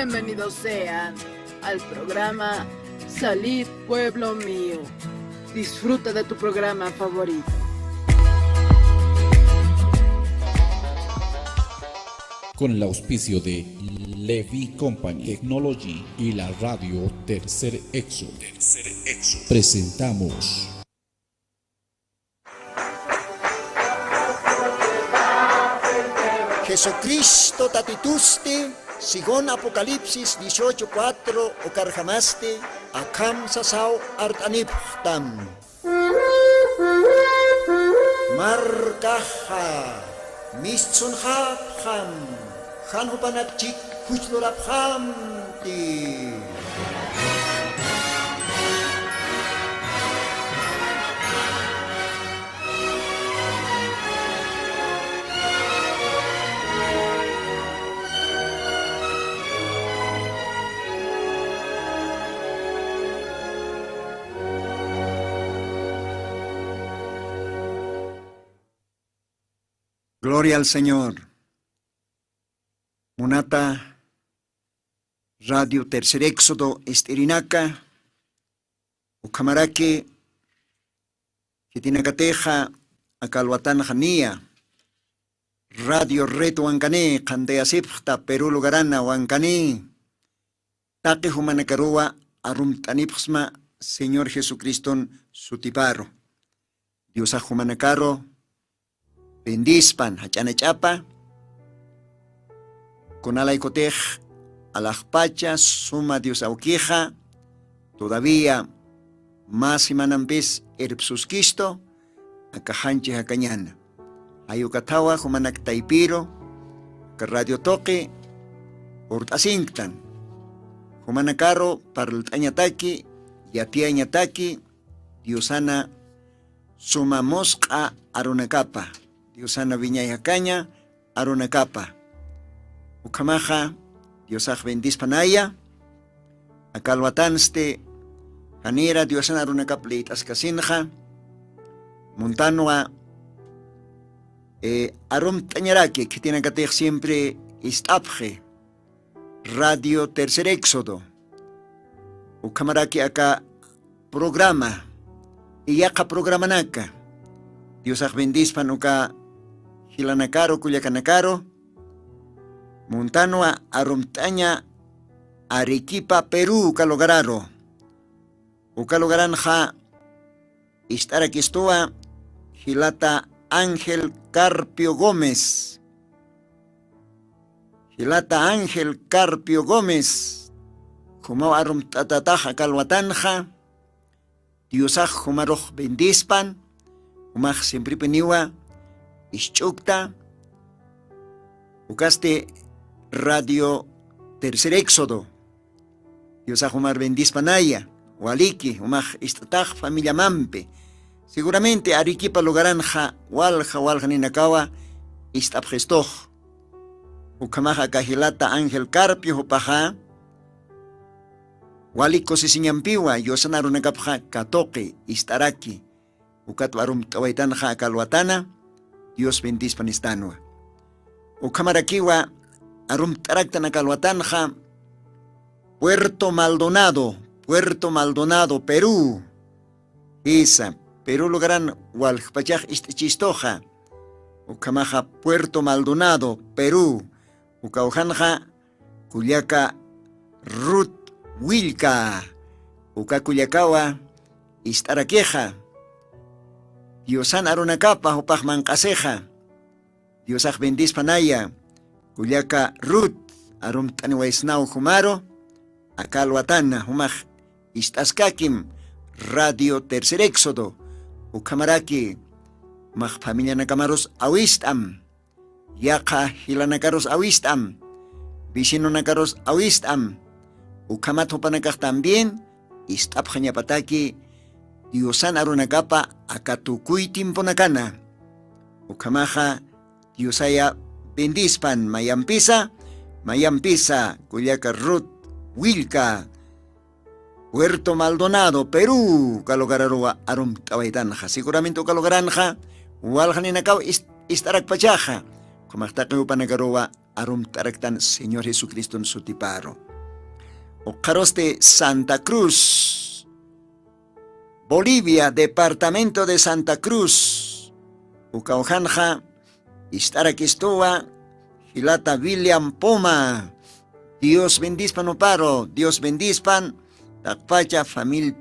Bienvenidos sean al programa Salid Pueblo Mío. Disfruta de tu programa favorito. Con el auspicio de Levi Company Technology y la radio Tercer Éxodo, presentamos Jesucristo tatituste, sigon Apocalipsis 18:4 o carjamaste, akam sasao artaniptam. Markaha, mistsun hapham, hanhupanapchik hujloraphamti. Gloria al Señor. Munata Radio Tercer Éxodo Estirinaca, Ucamarake, Kitinacateja, Acalhuatán Janía, Radio Reto Huancane, Candeasipta, Perú Lugarana, Huancane, Taque Humanacarua, Arumtanipsma, Señor Jesucristo, Sutiparo, Dios Ajumanacaro, Bendispan, Hachanechapa, con alaicotej, alajpacha, suma Dios auquija, todavía más imanampis erpsusquisto, acajanche acañana. Ayucatawa, humanak taipiro, que radio toque, ortasinctan. Humanacaro, parltañataki, yatiañataki, diosana, suma mosca, arunacapa. Diosana viña y acaña, arunacapa. Ucamaja, Diosaj bendispanaya, acalhuatanste, janira Diosana arunacaplit ascasinja, montanua, arum tañaraki, que tiene que tener siempre istapje, Radio Tercer Éxodo, ucamaraki acá programa, y acá programanaca, Diosaj bendispan uca Hilanacaro, Culiacanacaro, Montanua, Arumtaña, Arequipa, Perú, Calogararo. Ucalogaranja, Istaraquistoa, Gilata Ángel Carpio Gómez. Gilata Ángel Carpio Gómez. Jumao Arumtatataja, Calhuatanja. Diosaj Jumaroj Bendispan. Jumaj siempre peniwa. Ischukta, ucaste Radio Tercer Éxodo, Dios Ajumar bendispanaya, Waliki, Umaj istataj familia Mampe, seguramente Arequipa Lugaranja, Walja Ninakawa, Istapgestoj, Ucamaja Cajilata Ángel Carpio, Upaja, Waliko Sisiñampiwa, Yosanarunakapja, Katoque, Istaraki, Ucatwarum Tawaitanja, Calhuatana, Dios bendispanestanua. Ucamaraquiwa, arum taraktan acalhuatanja, Puerto Maldonado, Perú. Isa, Perú lugaran Hualpachaj Chistoja. Ucamaja, Puerto Maldonado, Perú. Ucaujanja, Culiaca, Ruth Wilca. Ucaculiacawa, Istaraqueja. Diosan arunacapa, Upajman Caseja. Diosaj bendispanaya, Culiaca Ruth, Arum Taniwaisnau Jumaro, Acalhuatana, Humaj Istaskakim, Radio Tercer Éxodo, Ucamaraki, Maj familia Nacamaros Awistam, Yaca Hilanakaros Awistam, Vicino Nakaros Awistam, Ucamato Panacaj también, Istapjañapataki, Diosan arunacapa, Acatucuy Timponacana, Ucamaja, Diosaya bendispan, Mayampisa, Culiaca Ruth, Wilca, Puerto Maldonado, Perú, Calogararoa, Arum Tawaitanja, seguramente Calogranja, Waljaninacao, Istarak Pachaja, como está que Upanagaroa, Arum Taraktan, Señor Jesucristo en su tiparo. Ocaroste Santa Cruz, Bolivia, departamento de Santa Cruz. Ucaujanja, Istaraquistoa, Hilata William Poma. Dios bendispan oparo, Dios bendispan, Takpacha, familia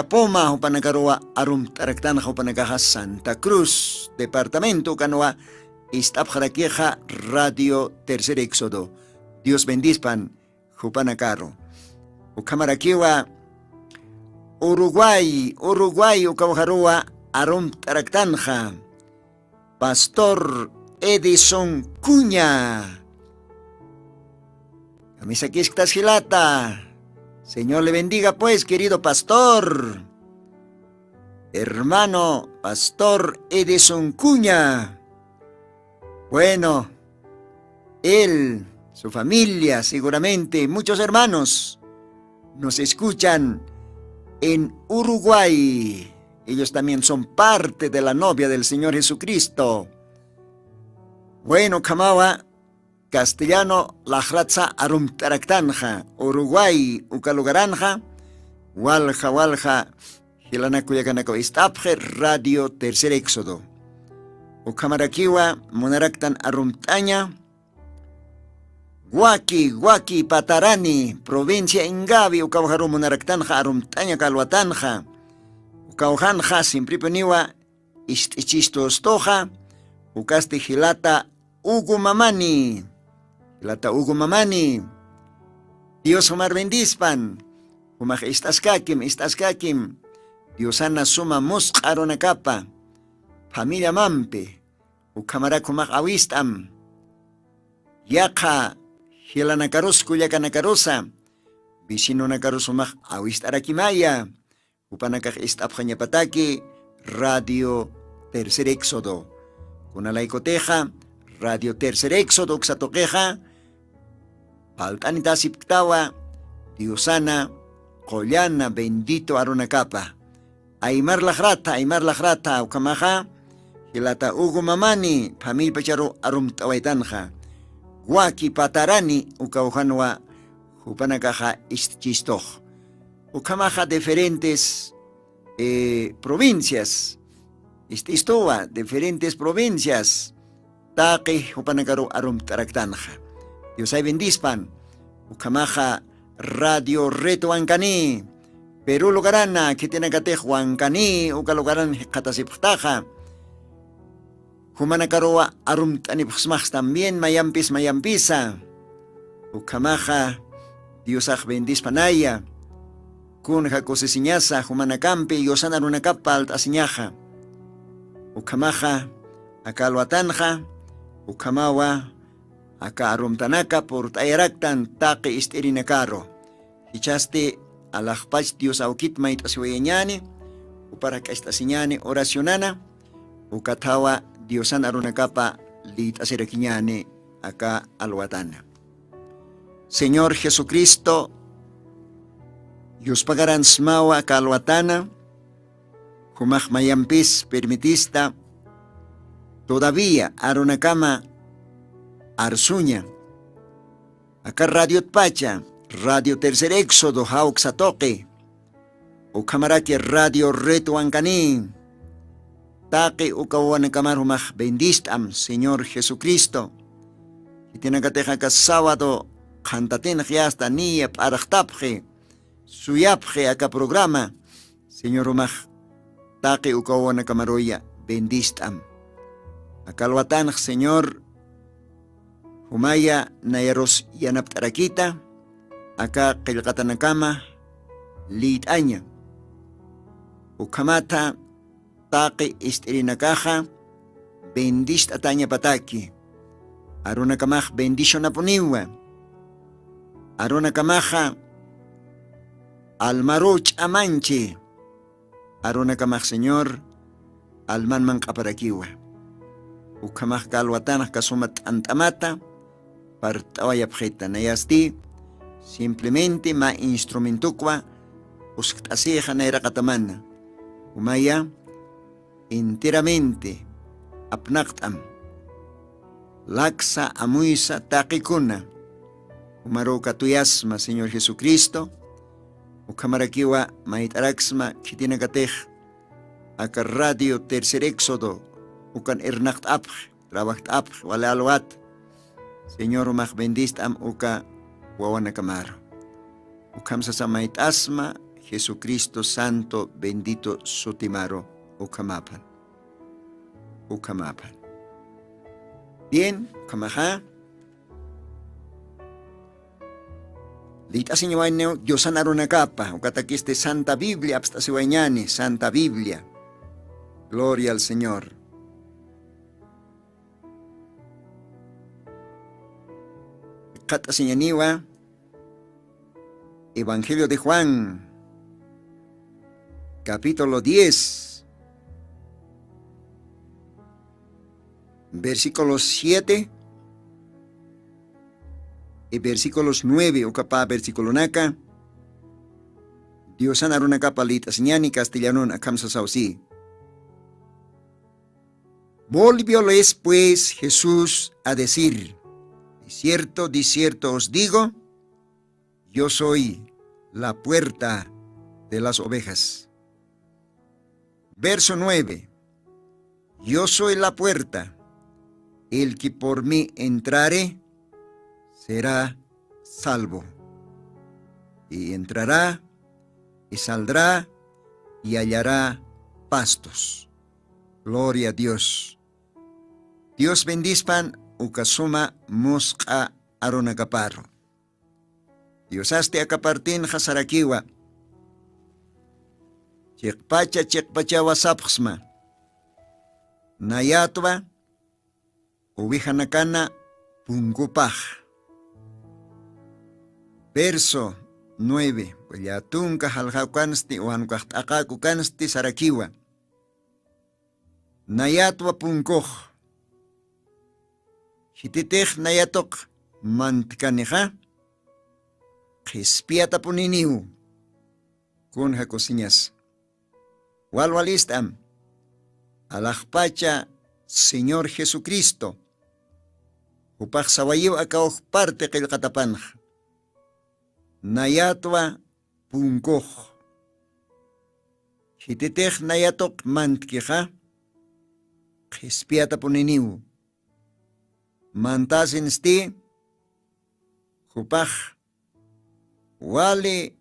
Poma, Upanagaroa, Arum Taraktanja, Upanagaja Santa Cruz, departamento Canoa, Istapjaraqueja, Radio Tercer Éxodo. Dios bendispan, Jupanacaro. Ucamaraquiwa, Uruguay, Ucaujaroa, Arum Taraktanja, Pastor Edison Cuña. Camisa Quisctas Gilata. Señor le bendiga pues, querido pastor. Hermano Pastor Edison Cuña. Bueno, él, su familia, seguramente muchos hermanos nos escuchan en Uruguay. Ellos también son parte de la novia del Señor Jesucristo. Bueno, Kamawa, castellano, Lajratza, Arum Taraktanja, Uruguay, Ucalugaranja, Walja, Gilanacuyacanako, Istapje, Radio Tercer Éxodo. Ucamaraquiwa, Monaraktan Arumtaña, Guaki, Patarani, provincia Ingavi, Ucaujaru Monaraktanja, Arumtaña, Calhuatanja, Ucaujanja, Simpripeniwa, Istichistostoja, Ucasti Gilata, Ugumamani, Dios Omar bendispan, Umaj Istaskakim, Diosana Suma Musqaronakapa, familia Mampe, Ukamarakumaj Awistam, Yaka, Hilanakaros Kuyakanakarosa, Vicino Nakarosumaj Awistarakimaya, Upanakaj Istapjañapataki, Radio Tercer Éxodo. Kunalaicoteja, Radio Tercer Éxodo, Xatoqueja, Paltanita Siptawa, Diosana, Collana, bendito Aronacapa, Aymar Lajrata, Ucamaja, Hilata Ugu Mamani, Pamil Pacharo Arum Tawaitanja, Guaki Patarani, Ucaujanwa, Jupanakaja Istchistoch, Ucamaja diferentes provincias. Istoa, diferentes provincias. Taqi, Upanagaru Arum Taraktanja. Dios ay bendispan. Ucamaja Radio Reto Ancani. Perú Lugarana, Kitinacate Huancani, Ucalugaran Catasiptaja. Humanacaroa Arum Tanipsmax también, Mayampisa. Ucamaja, Dios ay bendispanaya. Kunja Cosesiñasa, Humanacampi, Yosana Runacapa, Altasiñaja. Ucamaja, acá Luatanja, Ucamawa, acá Arumtanaka, por Tayaraktan, Taque Isterinacaro. Hichaste alajpach Dios Aukitmait Asueñani, Upara Castasiñani, oracionana, Ucatawa, Diosan Arunacapa, Lit Asiraquiñani, acá Aluatana. Señor Jesucristo, Dios pagaran smawa acá Aluatana, Humaj Mayampis permitista, todavía Aronacama Arzuña, acá Radio Pacha, Radio Tercer Éxodo, Jauxatoque, Ucamaraki Radio Reto Ancani, Taque Ucahuanakamar Humaj bendistam, Señor Jesucristo, y tiene que tener que sábado, cantaten hasta niya parachtapje, suyapje acá programa, Señor Humaj. Taque ukawana kamaroya, bendistam. Akalwatan, Señor, Humaya nayaros yanaptarakita, acá kilkatanakama, litaña. Ukamata, taque isterinakaja, bendist ataña pataki. Arunakamaj bendisho napuniwa. Arunakamaja, almaruch amanche. Arunakamaj, Señor, almanman kaparakiwa. Ukamaj kalwatanaj kasumat antamata, partawayapjeta nayasti, simplemente ma instrumentukwa, usktasija nairakatamana. Umaya, enteramente, apnaktam. Laksa amuisa takikuna. Umaro katuyasma, Señor Jesucristo. Ukamarakiwa maitaraxma kitinakatej. Aka radio Tercer Éxodo. Ukan ernacht apj, trabacht apj, wala alwat. Señor umach bendist am uka wawanakamaro. Ukam sasamait asma, Jesucristo Santo, bendito Sutimaro, ukamapan. Ukamapan. Bien, ukamaha. Lita siñuayneo, Diosan arunakapa, ukatakiste Santa Biblia, hasta siwañani, Santa Biblia. Gloria al Señor. Kata siñaniwa, Evangelio de Juan, capítulo 10, versículos 7 y versículos 9, o capa versículo naka, Diosan arunaka palita señani castellanon akamsa sausi. Volvióles pues Jesús a decir, de cierto os digo, yo soy la puerta de las ovejas. Verso 9. Yo soy la puerta. El que por mí entrare, será salvo. Y entrará, y saldrá, y hallará pastos. Gloria a Dios. Dios bendispan ukasuma musqa aronakaparro. Dios haste akapartin hasarakiwa. Chekpacha wasapxma. Nayatwa ubihanakana pungupaj. Verso 9. Yatunka halhaukansti uankahtakukansti sarakiwa. Nayatwa pungkoj. Hititej nayatok mantkaneja. Kispiata puniniu. Kun hakosiñas. Walwalistam. Alajpacha Señor Jesucristo. Upaj sawayiw akaoj parte kilkatapanj. Nayatwa pungkoj. Hititej nayatok mantkija. Kispiata puniniu. Mantasin sti. Upaj. Wale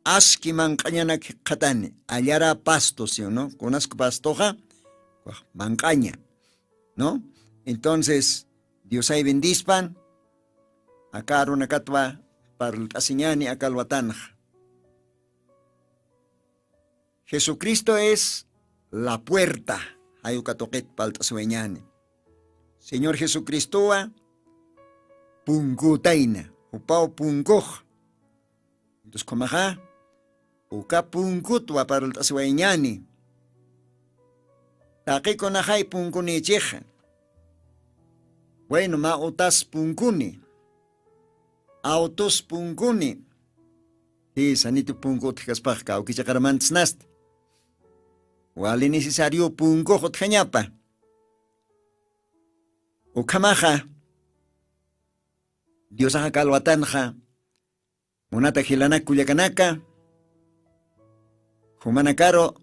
aski mancaña katani, hallará pastos, ¿no? Conozco pastoja, mancaña, ¿no? Entonces, Dios hay bendispan, acá una catwa para el tasiñani, acá el Jesucristo es la puerta, hay ukatoket para el tasueñani. Señor Jesucristo, pungutaina, upao pungoj. Entonces, como acá, uka pungkutwa para el taswaiñani. Taki con ajay pungkuni cheja. Bueno, ma utas pungkuni. Autos pungkuni. Y sanito pungkut kaspajka, uki chakaramants nast. Wali necesario pungkot kanyapa. Ukamaja. Dios aja kalwatanja. Munata hilanak kuyakanaka. Humanakaro.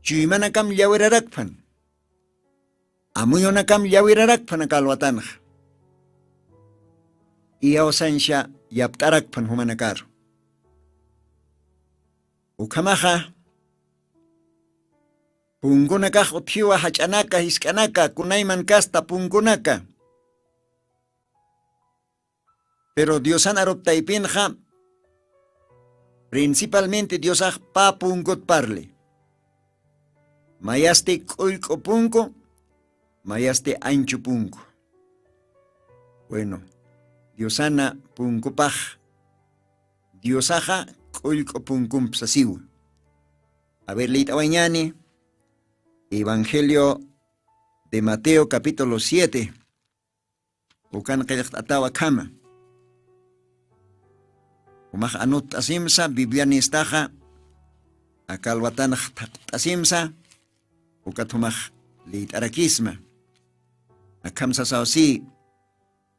Chuymanakam llawirarakpan. Amuyonakam llawirarakpan akalwatanj. Iyaosansha yaptarakpan humanakaro. Ukamaja. Pungunakaj uthiwa hachanaka hiskanaka kunayman kasta pungunaka. Pero Dios anaroptaipinja, principalmente Dios pa pungot parle. Mayaste kulko punko, mayaste ancho punko. Bueno, Dios ana punko paj, Dios aja kulko punkum psasiu. A ver, leita bañani, Evangelio de Mateo capítulo 7. Ukan kayak atawa kama. Umah anut asimsa, Biblia nistaja, akalwatan asimsa, ukat humah lit arakisma. Akam sa sausi,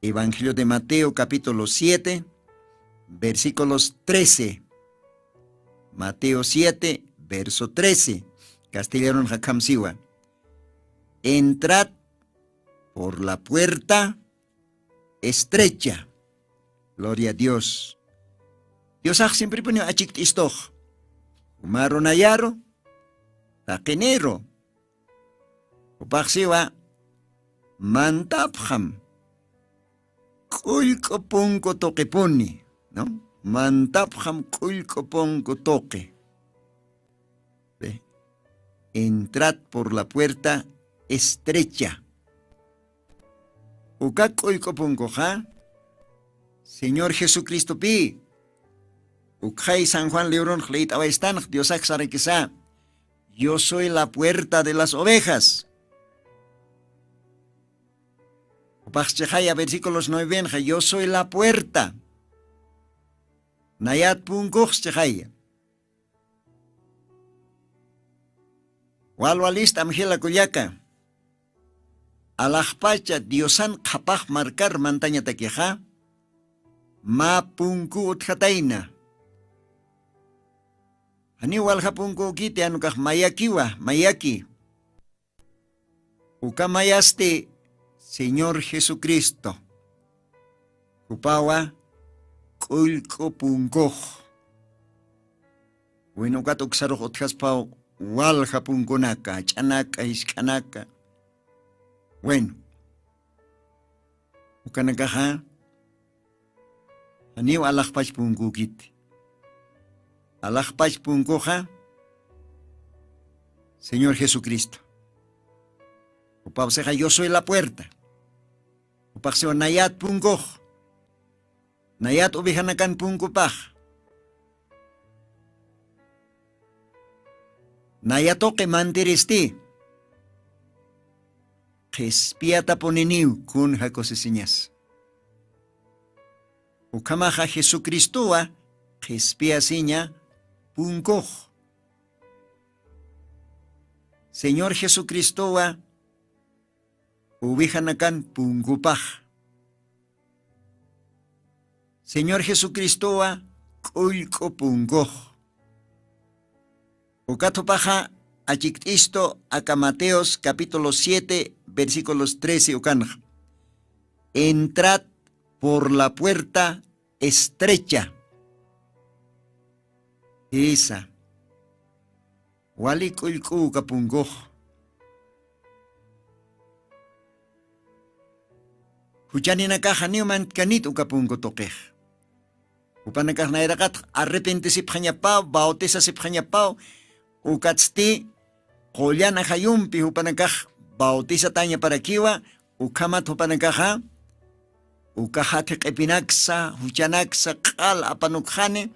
Evangelio de Mateo, capítulo 7, versículos 13. Mateo 7, verso 13. Castellano Hakamsiwa. Entrad por la puerta estrecha. Gloria a Dios. Dios siempre pone achik istoh. Umaro nayaro. Takenero. Upaksiwa. Mantapjam. Kulkopunko tokepuni. ¿No? Mantapjam kulkopunko toque. Entrad por la puerta estrecha. Ukakulkopunkoja. Señor Jesucristo pi. Ukhay San Juan Lebrón Chleit Awaistan, Dios Axarequisa. Yo soy la puerta de las ovejas. Upachchejaya, versículos 9, yo soy la puerta. Nayat punkochchejaya. Walwalist Amgela Kuyaka. Alajpacha Diosan kapaj marcar montaña taqueja. Ma punku utjataina. Ani walja punku kite anukaj mayakiwa, mayaki. Ukamayaste Señor Jesucristo. Upawa kulko punko. Bueno gato xaro otjaspao walja punkunaka, chanaka, iskanaka. Bueno. Ukanakaja. Aniw alajpach punkukit. Alajpach punkoja. Señor Jesucristo. Upapseja, yo soy la puerta. Upapseja, nayat punkoj. Nayat ubihanakan punkupaj. Nayatoke manteristi. Kespiata poniniw kun hakosesiñas. Ukamaja Jesucristoa, kespia siña, punkoj. Señor Jesucristoa, ubihanakan punkupaj. Señor Jesucristoa, kulko punkoj. Ukatopaja achiktisto acá Mateos capítulo 7 versículos 13 ukanj. Entrad por la puerta estrecha. Esa. Wali kulku kapungoj. Huchani nakaja niuman kanit ukapungo tokej. Upanakaj na irakat arrepente si panyapao, bautisa si panyapao, ukatsti kolyan ajayumpi upanakaj bautisa tanya para kiwa, ukamat upanakaja. Ukahatek epinaksa, huchanaksa, kal apanukhane,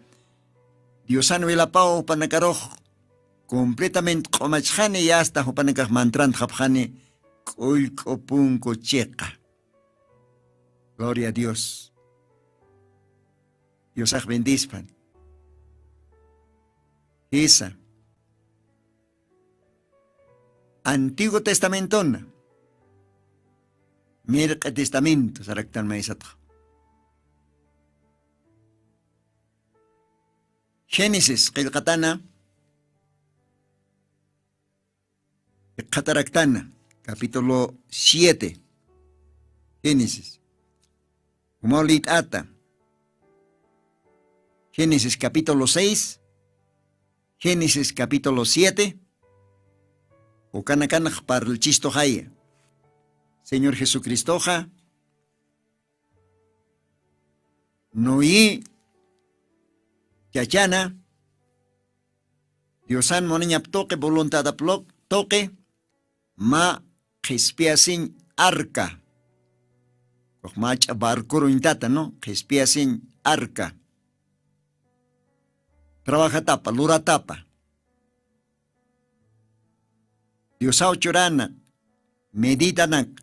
Diosan wilapao panakaroj, completamente komachane y hasta hupanakaj mantran japjane, kulkopunko checa. Gloria a Dios. Dios bendispan. Esa. Antiguo Testamento. Mirka testamento saraktan maisata. Génesis qilqatana qataraktana capítulo 7. Génesis. Umolit ata. Génesis capítulo 6. Génesis capítulo 7. Ukanakanaj para el chisto haya. Señor Jesucristo, Noí, Chachana, Diosan moniñap toque, voluntad aplok, toque, ma gespiasin arca. Mach barcuro intata, ¿no? Gespiasin arca. Trabaja tapa, lura tapa. Diosao churana, meditanak.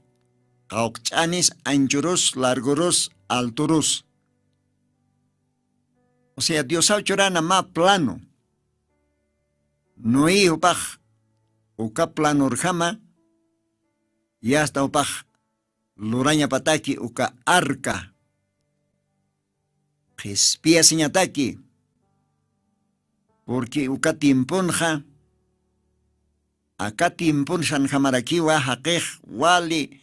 Kaukchanis anchurus, largurus, alturus. O sea, Dios ha chorana más plano. No hay upaj, uka plano urjama, y hasta upaj, luraña pataki uka arca. Qespia siñataki. Porque uka timpunja. Aka timpun shanhamarakiwa haqej wali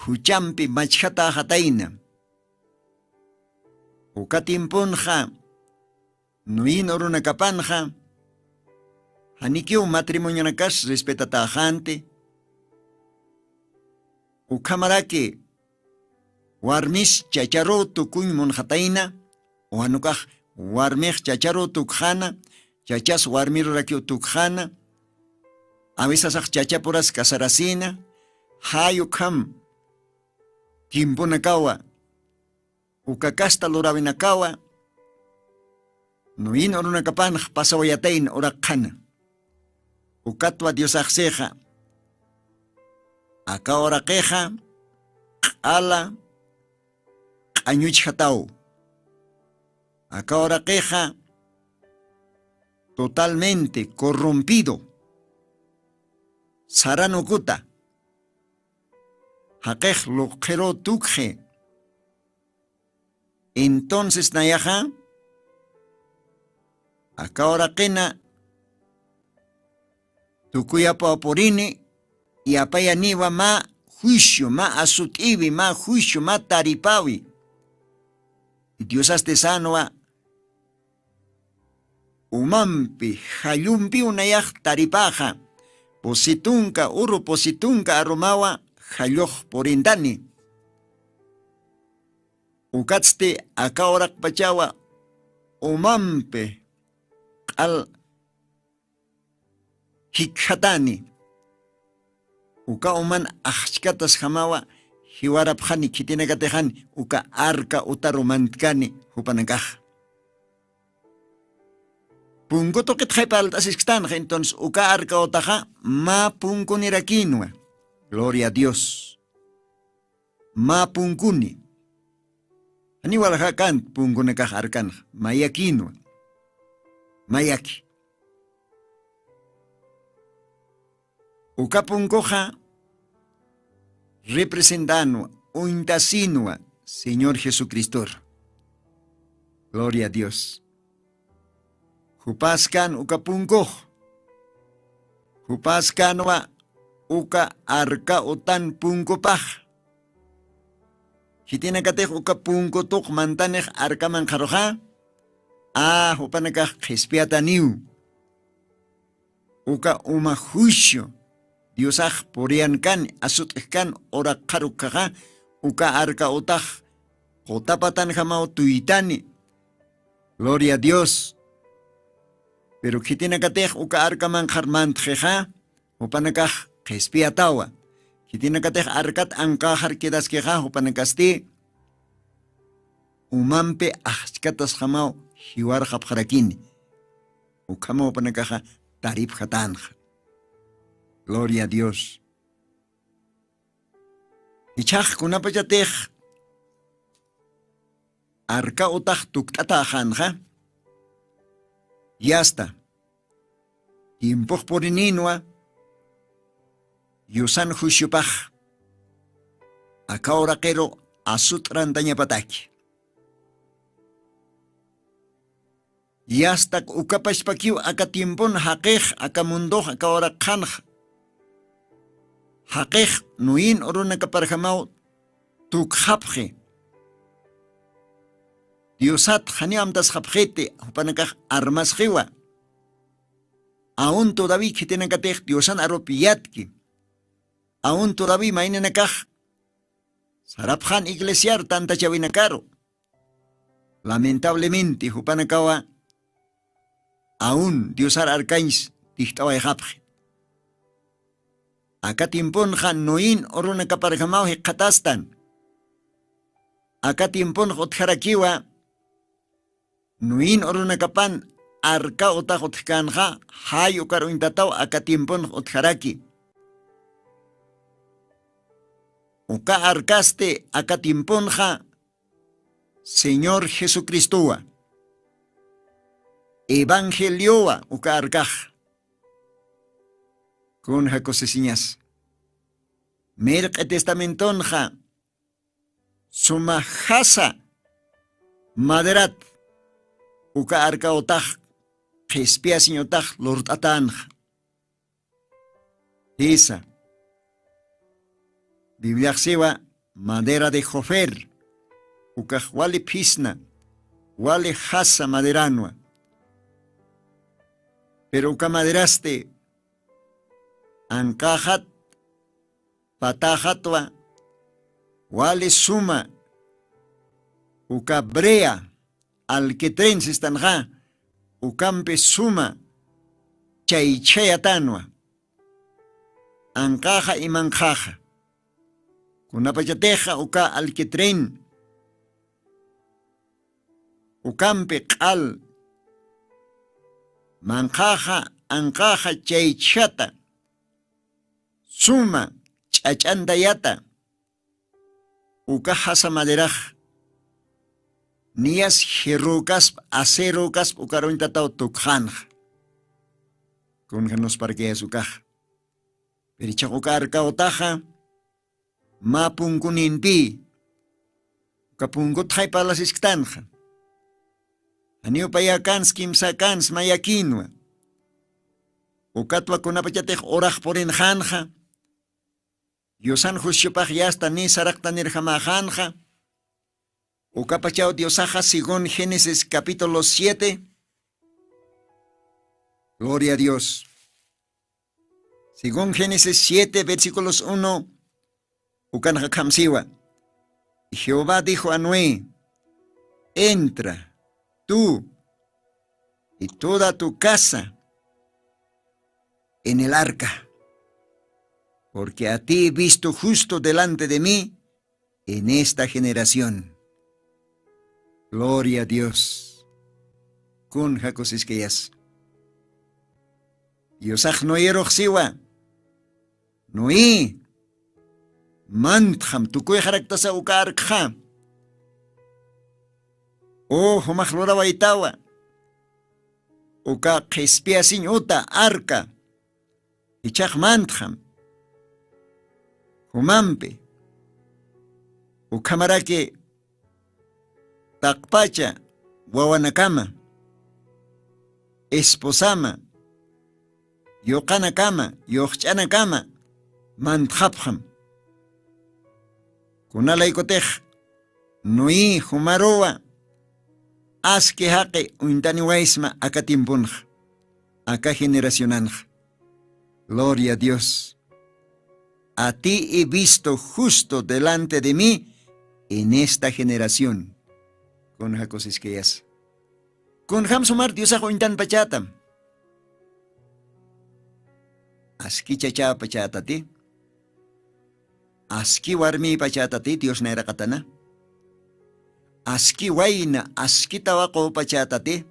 huchampi machata hataina. Uka timpunja. Nuin oruna kapanja. Hanikiu matrimonio nakas respetata ajante. Ukamaraki warmis chacharo tukuñ monjataina. Ohanukaj warmej chacharo tukjana. Chachas warmiro rakio tukjana. A veces chachapuras casaracina. Hayukam timpunakawa. Ukakasta lorawinakawa. Nuin orunakapan pasawayatain orakana. Ukatwa diosakseja. Aka orakeja. Ala. Anyuch hatao. Aka orakeja. Totalmente corrompido. Saranukuta. Hakej lokero tukje. Entonces nayaja. Acá ahora quena. Tukuyapa aporini. Y apaya niwa ma juicio, ma asutivi, ma juicio, ma taripawi. Y Dios haste sanoa. Umampi, hayumpi unayaj taripaja. Positunka, uru positunka arumawa, hayoj porindani. Ukatste acá orak pachawa. Umampe. Al hikhatani. Uka uman achkatas hamawa hiwarapjani kitinakatejani uka arka utarumantkani hupanakaj. Punkoto ketjepal asistanja entonces uka arka otaja ma punkunirakinwa. Gloria a Dios. Ma punkuni. Ani walhakan punkunakaj arkan mayakinwa. Mayaki. Ukapunkoja representando untasinua Señor Jesucristo. Gloria a Dios. Hupaskan ukapunkoj. Hupaskanwa uka arka utan punkopaj. Hitinakatej ukapunkotok mantanej arka manjaroja. Hupanakaj jespiataniu. Uka umajuicio. Diosaj porian kan asut kan ora karukaja. Uka arka utaj. Jotapatan jamao tuitani. Gloria a Dios. Pero kitinakatej uka arka manjarmantjeja. Hupanakaj jespiatawa. Kitinakatej arkat ankajar kedaskeja. Hupanakasti. Umampe achkatas jamao. Hiwar japjarakini. Ukama hupanakaja. Tarip hatanja. Gloria a Dios. Ichaj kunapachatej. Arka utaj tuktata janja. Yasta. Tiempoj porininua. Yusan juisyupaj. Aka orakero asut rantaña pataki. Yastak ukapashpakiw aka tiempon haqej aka mundoj aka orakanj. Haqej nuin oruna kaparjamau tukhapje. Diosat janiamtas japjete hupanakaj armasjiwa. Aún todavía kitenakatej Diosan aropiyatki. Aún todavía mainenakaj. Sarapjan iglesiar tanta chavinakaro. Lamentablemente hupanakawa. Aún Diosar arcains dictaba japje. Acá tiempon jan noin oruna kaparjamau hekatastan. Acá tiempon hotjarakiwa. Noin oruna kapan arka otak hotkanja. Hay okaruintatau acá tiempon hotjaraki. Oka arcaste acá tiempon ja. Señor Jesucristoa. Evangelioa uka arcaj. Con jacosesiñas. Merque testamentonja. suma hasa maderat uka arka otaj qespia siñotaj lort'atanj esa Biblia siwa madera de jofer uka wali pisna wali hasa maderanwa pero uka maderaste ankajat patajatwa wali suma uka brea alquetren sistanja ukampe suma chaychayatanwa ankaja y manjaja kunapachateja uka alquetren ukampe qal manjaja ankaja chaychata suma ch'ach'antayata uka hasa maderaj nias jerucas acerucas ukaruintatao tukjanj kunja nos parqueas ukaj perichaq uka arkaotaja ma punkuninpi uka punkut haypalas isktanja aniu payakans kimsa kans mayakinwa ukatwa kunapachatej oraj porinjanja Diosan juiciopaj yasta ni sarakta nirjamajanja ukapachao Diosaja según Génesis capítulo 7. Gloria a Dios. Según Génesis 7 versículos 1 ukanja kamsiwa. Jehová dijo a Noé: entra tú y toda tu casa en el arca, porque a ti he visto justo delante de mí en esta generación. Gloria a Dios. Kun hakusiskeyas. Yosach noyeroch siwa. Noí. Mantham tukuy haraktasa ukarkha. Oh, humachlora waitawa. Uka khespia siñuta arca. Ichach mantham. Humampe. Ukamarake. Takpacha, wawanakama, esposama, yokanakama, yochchanakama, mantjapjam. Kunalaikotej, Noí humaroa, aske haqe uintani waisma akatimpunj, aka generacionanj. Gloria a Dios. A ti he visto justo delante de mí en esta generación. Con jacosisqueyas. Con hamsumar Diosajo intan pachatam. Aski chacha pachatati. Aski warmi pachatati Dios naira katana. Aski waina aski tawako pachatati.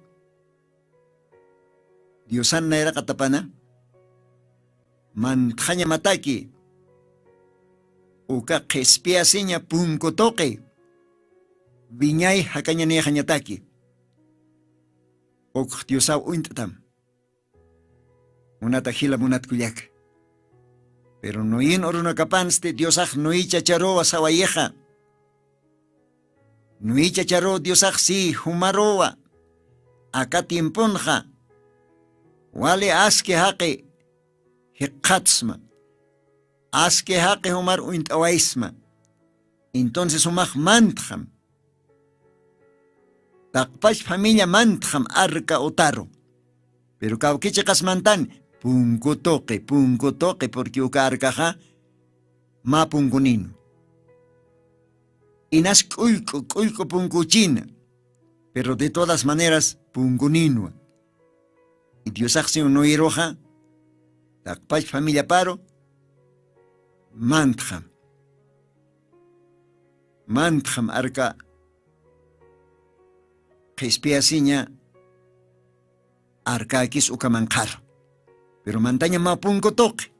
Diosan naira katapana. Mantjanya mataki. Uka khespia sinya punkotoke. Viñay hakanyane hanyataki. Ok Diosaw uintatam. Munata hila munat kuyak. Pero noin oruna kapanste Diosaj noi chacharoa sawayeja. Noi chacharo Diosaj si humaroa. Aka tiemponja. Wale aske hake hiqatsma. Aske hake humar uintawaisma. Entonces humaj mantjam. Takpash familia mantjam arca otaro. Pero cauquiche casmantan, punco toque, porque uka arcaja, ma pungunino. Inas cuico puncuchina, pero de todas maneras pungunino. Y Dios hace un oiroja, takpash familia paro, mantjam. Mantjam arca. Khespia siña arcaquis ucamancar. Pero mantaña ma punco toque.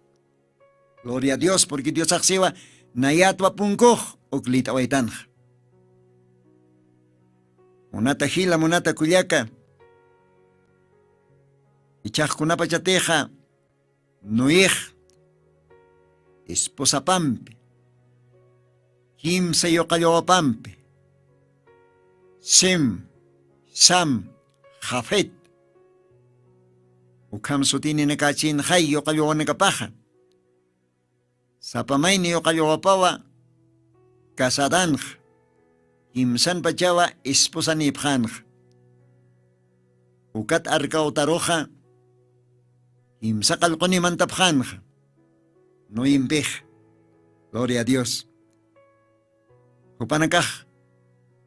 Gloria a Dios, porque Dios axiva nayatwa punco uclita waitanja. Munata hila, munata cuyaca. Ichaj kunapa chateja. Noej. Esposa pampe. Kimsa yoqallawapampi. Sem, Sam, Jafet. Ukam sutini nakachin hay yoqallawanakapaja. Sapamayni yoqallawapawa kasadanj. Kimsan pachawa esposanipjanj. Ukat arka otaroja. Kimsa qalqoni mantapjanj. No impej. Gloria a Dios. Upanakaj.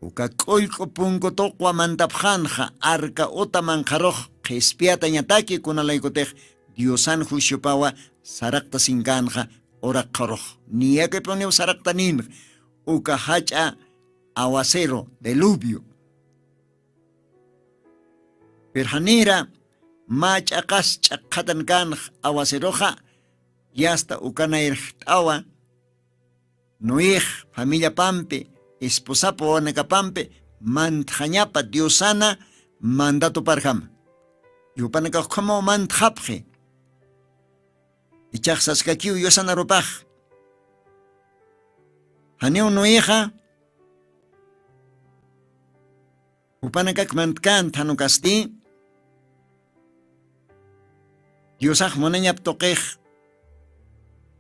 Uka koyko punko toqua mantapjanja arka ota manjaroj jespiata ñataki kunalaykotej Diosan jushupawa sarakta sinkanja orakjaroj. Niyake poneu sarakta ninj. Uka hacha aguacero, deluvio. Perjanira machaqas chaqatan kanj aguaceroja yasta ukanair tawa noij familia pampe esposapo wanakapampe mantjañapa Diosana mandato parjam. Yupanaka como mantjapje. Ichaj saskakiu Diosana ropaj. Haneu noija upanakak mantkan tanukasti Diosaj monañap toqej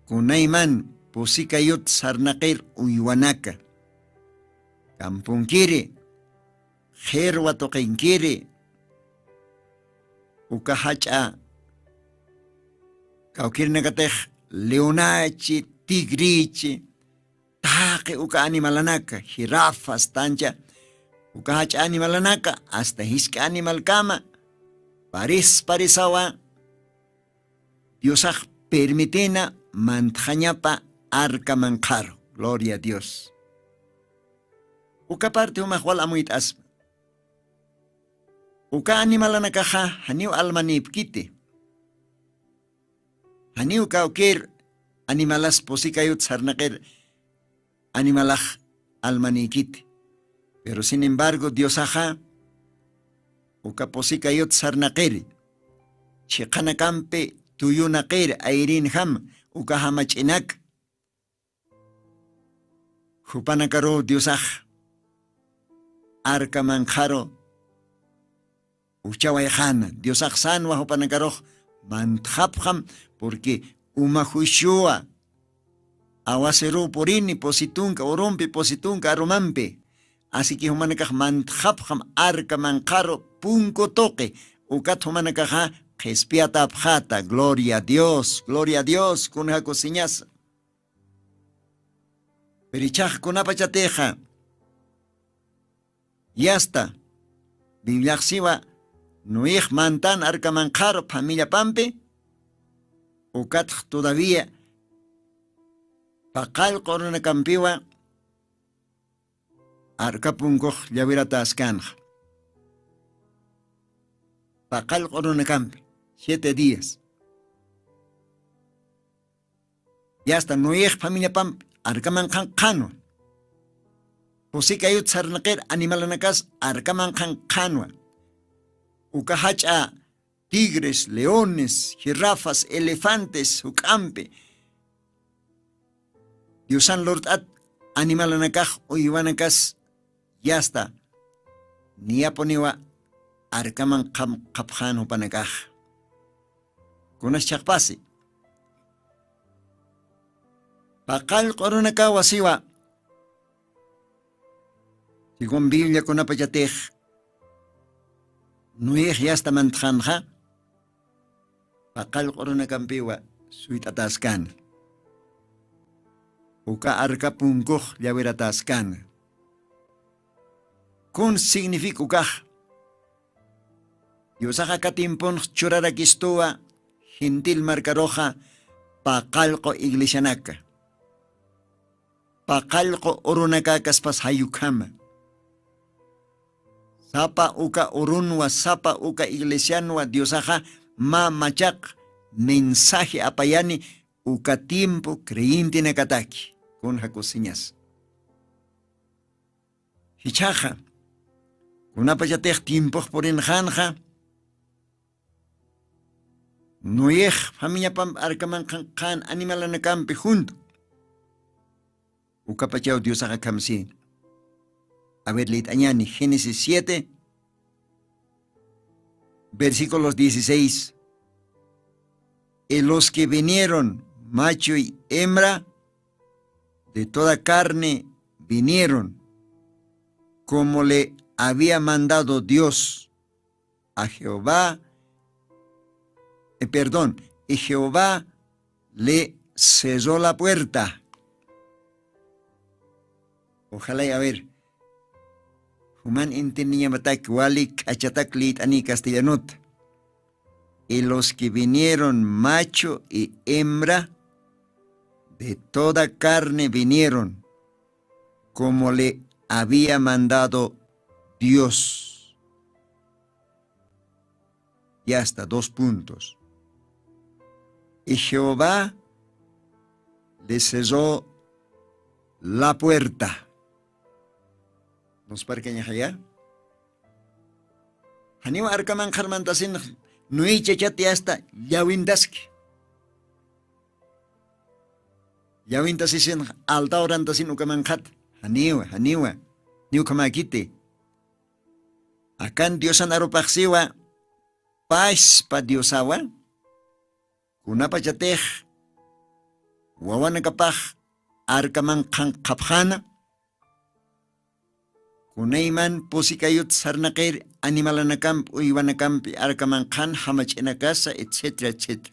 kunayman pusikayut sarnaqir uywanaka kampunkiri jerwa toqinkiri uka hacha kaukirnakatej leonachi tigrichi taqi uka animalanaka jirafas tancha uka hacha animalanaka hasta hiska animal kama parisawa Diosaj permitina mantjañapa arka manjaro. Gloria a Dios. Uka parte umajwal amuit asma. Uka animalanakaja haniu almanipkite. Haniu kaukir animalas posikayut sarnaqer animalaj almanikite. Pero sin embargo Diosaja uka posikayut sarnaqer chiqanakampe tuyunaqer airin ham uka hamachinak hupanakaro Diosaj arka manjaro uchawayjana Diosaj sanwa hupanakaro mantjapjam porque umajushua aguacero porini positunka orompe positunka aromampe así que humanakaj mantjapjam arka manjaro punko toque ukat humanakaja jespiata abjata, gloria a Dios, kunja cociñas. Perichaj kunapachateja. Yasta. Bibliaxiva, nuij mantan arcamanjaro familia pampe. Ukat todavía. Pakal corona campiwa. Arcapunkoj yavirata ascanj. Pakal corona campi. 7 días. Ya hasta nuej familia pam arkaman kano. Posika yut sarnaqer animalanakas arkaman kano. Uka hacha tigres, leones, jirafas, elefantes, ukampe. Diosan lord at animalanakaj uyuanakas ya hasta niaponiwa arkaman kapjano panakaj. Kunas chakpasi. Pakal koronaka wasiwa. Según Biblia kunapachatej. Nuij yasta mantjanja. Pakal koronakampiwa suit ataskan. Uka arka punkuj llaver ataskan. Kun significa ukaj. Yosaja katimpon churarakistua. Gentil marcaroja paqalqo iglesianaka. Paqalqo urunaka kaspas hayukama. Sapa uka urunwa, sapa uka iglesianwa Diosaja ma machak mensaje apayani uka tiempo creyente nakataki. Con jacosiñas. Hichaja. Kunapayatej tiempo por enjanja. Noyej, familia pam arkaman kan animalanakampi junto. Ukapachao Dios akamsi. A ver, leet añani, Génesis 7, versículos 16. Y los que vinieron, macho y hembra, de toda carne vinieron, como le había mandado Dios a Jehová, y Jehová le cerró la puerta. Ojalá y a ver, Human entendía matak walik achatak lit ani castellanot. Y los que vinieron, macho y hembra, de toda carne vinieron, como le había mandado Dios. Y hasta 2 puntos. Y Jehová le cerró la puerta. ¿Nos parqueña allá? Haniwa arkaman karmantasin nui chachati hasta yawindaski. Yawintasin alta orantasin ukamankat. Haniwa. Niu kamakiti. Akan Diosan arupaksiwa. Paz pa Diosawa. Kunapa chatej. Wawan kapah arkaman kaphana. Kunayman pusikayut sarnaqir animalanakamp uywanakampi arkamanqan hamachinakasa etc.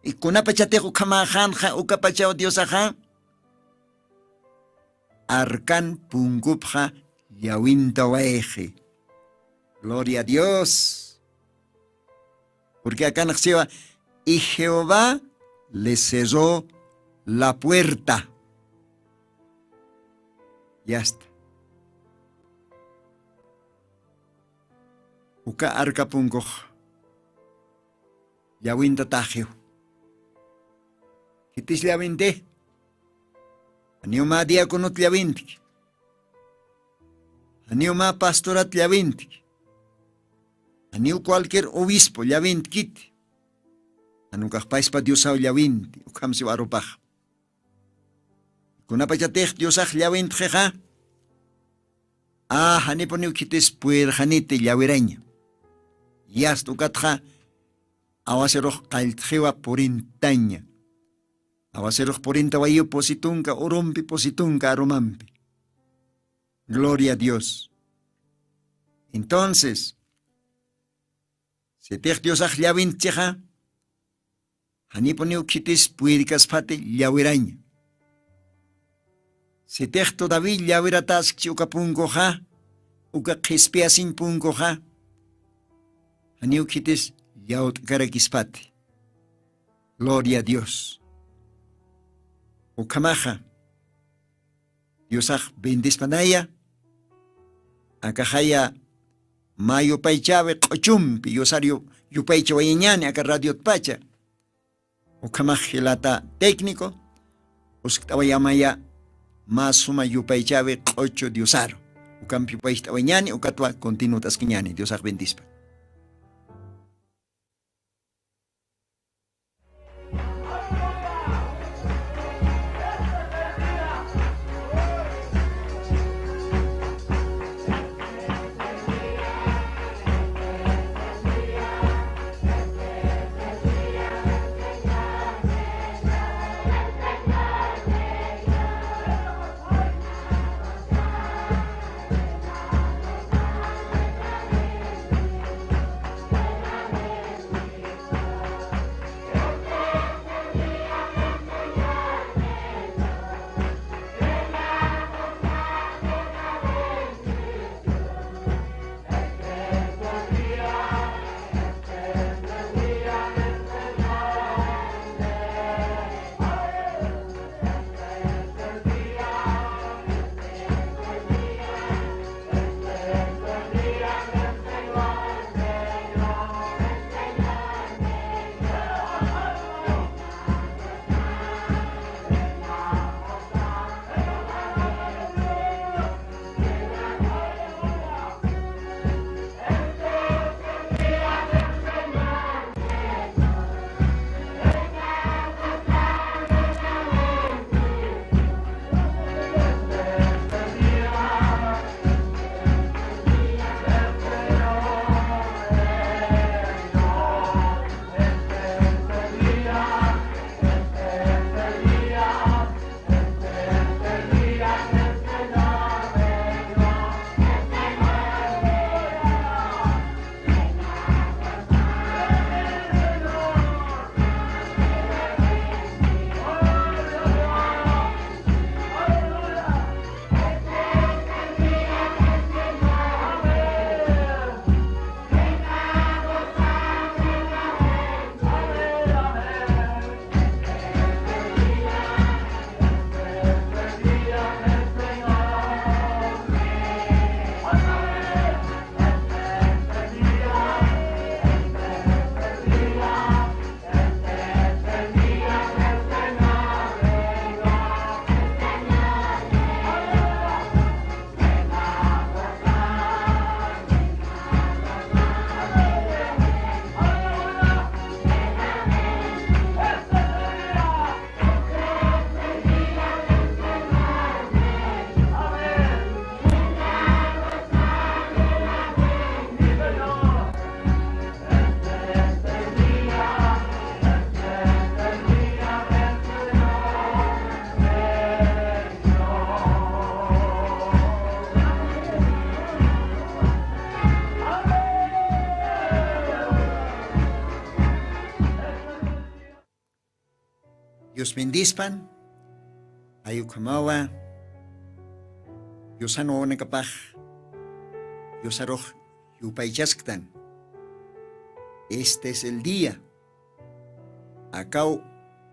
Y kunapa chatej ukamakhanja ukapachao Diosaja arkan pungupja yawinta waeje. Gloria a Dios. Porque acá nació y Jehová le cerró la puerta. Ya está. Uka arka pungoj. Yawinta tajeo. Kitis yawinte. Aniuma diaconot yawintik. Aniuma pastorat yawintik. Aniu cualquier obispo yawintkit. Anukaj paispa Diosao yawinti. Ukamsi warupaj. Kunapa chatej Diosaj yawint jeja. Haniponiu kites puer hanite yawiraña. Yast ukatja. Awaseroj kaltjewa porintaña. Awaseroj porinta wayu positunka urumpi positunka arumampi. Gloria a Dios. Entonces, si tej Diosaj yawint jeja. Haniponiu kites puerikas pate yawiraña. Si tej todavía yawiratas uka pungoja, uka qispiasin pungoja, aniu kitis yaut karakispati. Gloria a Dios. Ukamaja, Diosaj bendispanaya, akajaya mayo paichave ochumpi, yosario yupaicha wayiñani aka radio pacha. Ukamaj hilata técnico, uskawayamaya Masuma yupaychave 8 Diosaro. Ukampi paista wañani, ukatwa continuo tasquiñani. Dios bendiga. Dios bendispan, ayukamawa, Dios ano nakapah, Dios aroj, yupaychasktan. Este es el día. Acao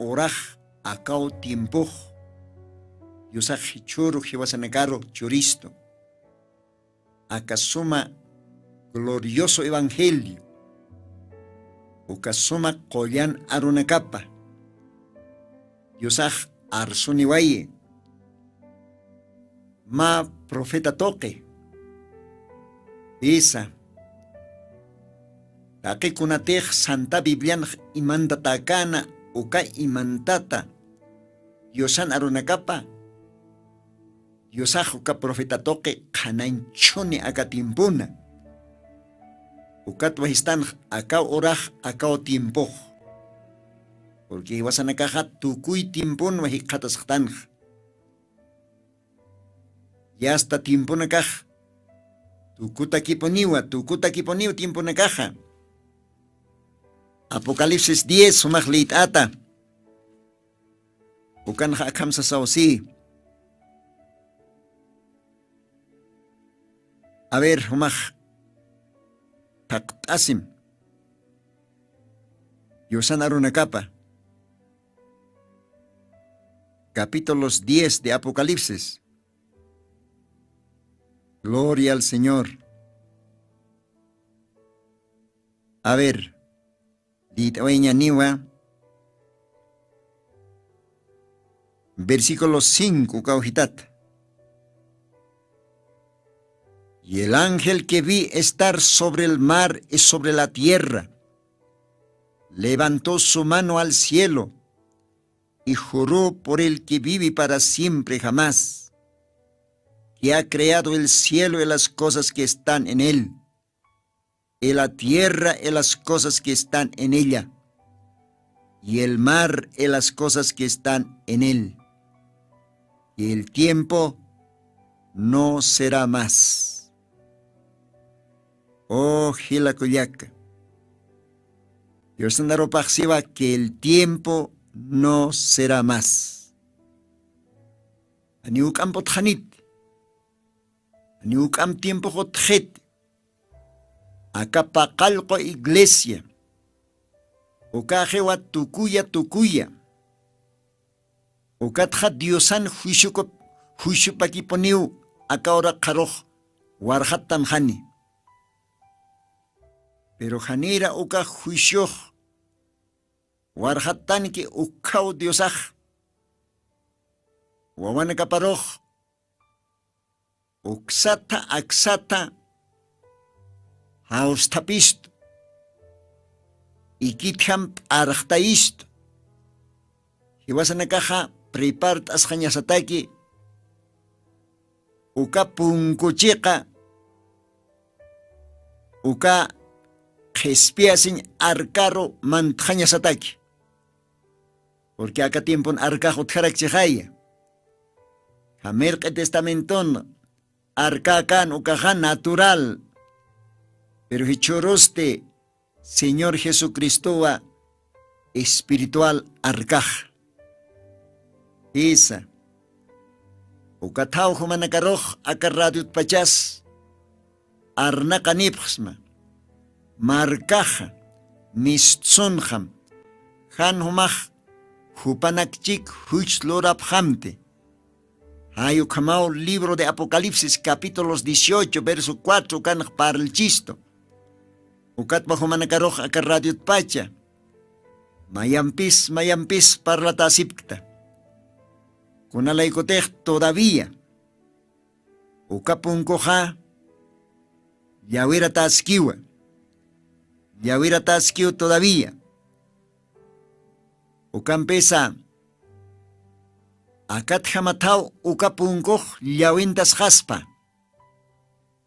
oraj, acao tiempo. Dios ajichuru, jiwasanagaro, churisto. Acasuma glorioso evangelio. Ukasuma koyan arunakapa. Diosaj arsuniwaye. Ma profeta toque. Isa. Taki kunatej Santa Biblian imanda takana uka imantata. Diosan arunakapa. Diosaj uka profeta toque kananchoni akatimpuna. Ukat wahistan akao oraj akao tiempo. Porque iwasan nakaja tukuy tiempon wahikatasjtan. Ya hasta tiempo nakaj. Tukuta kiponiwa tiempo nakaja. Apocalipsis 10 sumaj liitata. Ukan akam sa sausi. A ver, humaj. Taktasim. Yosan arunakapa. Capítulos 10 de Apocalipsis. Gloria al Señor. A ver, Ditaweña Niwa, versículo 5, Caujitat. Y el ángel que vi estar sobre el mar y sobre la tierra, levantó su mano al cielo y juró por el que vive para siempre jamás, que ha creado el cielo y las cosas que están en él, y la tierra y las cosas que están en ella, y el mar y las cosas que están en él, y el tiempo no será más. Oh, Hilakuyak. Dios andaropaxiva que el tiempo no será más. Aniukam potjanit. Aniukam tiempo hotjet. Acá pacalco iglesia. Ocajewa tukuya. Ocatja diosan juishupakiponiu. Acá ora karoj. Warhatam hani. Pero janira uka juicio warhatan que ukau diosaj wawana kaparoj uksata aksata haustapist ikitham archtaist hiwasana kaja prepart asjanyasataki uka punkuchiqa uka Gespiasin arcaro mantaña sataki. Porque acá tiempo arcajo tjarakchihaya. Jamerque testamenton arcacan ucajan natural. Pero hichoroste Señor Jesucristo espiritual arcaj. Esa. Ucatau humanacaroj acarradiut pachas. Arnacanipsma. Marcaja, mistzonjam, han humaj, hupanakchik, huichlorabjamte. Hayukamau, libro de Apocalipsis, capítulos 18, verso 4, kan para el chisto. Ukat bajumanakaroja akarradiut pacha. Mayampis, para la tasipta. Kunalaikotej todavía. Ukapunkoja, yawira taskiwa. Yawira taskiu todavía. Ukampesa. Akat jamatau ukapunkoj yawintas jaspa.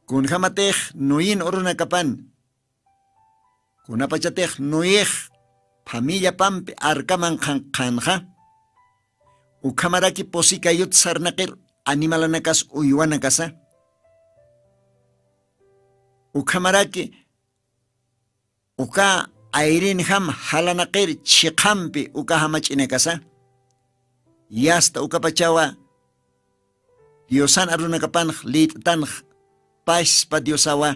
Kun jamatej nuyin oruna kapan. Kun apachatej nuyej familia pampe arkaman kanja. Ukamaraki posikayut sarnakir animalanakas uyuanakasa. Ukamaraki uka airin ham halanakir chikampi uka hamachinekasa. y hasta ukapachawa Diosan arunakapanj littanj paspa Diosawa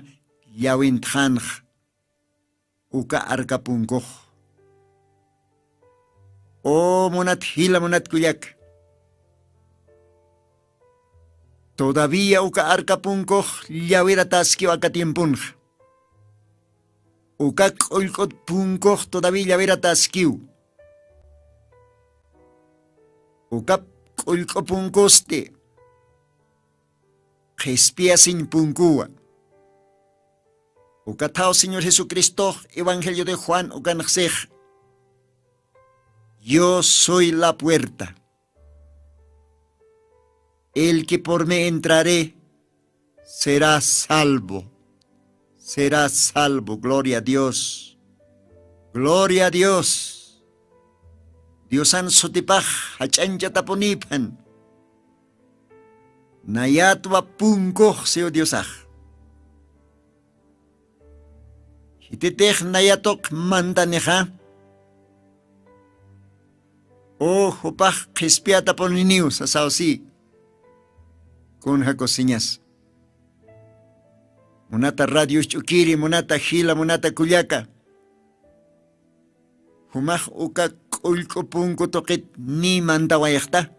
yawintjanj uka arkapunkoj. O monat hila monat kuyak. Todavía uka arkapunkoj llawira taskio akatiempunj. Uka k'ullk'ut punkoj todavía llawira taskiu. Uka k'ullk'u punkoste. Jespia sin punkua. Uka tao Señor Jesucristo, Evangelio de Juan, uka naxej. Yo soy la puerta. El que por mí entraré será salvo. Será salvo. Gloria a Dios. Gloria a Dios. Diosan sotipaj hachancha taponipan. Nayatwa punkoj seo Diosaj. Hititej nayatok mantaneja. O hupaj kispiata poniniu sa sausi. Con jacosiñas. Monata radio chukiri, monata hila, monata kuyaka. Humaj uka kulko punko toket ni mandawayakta.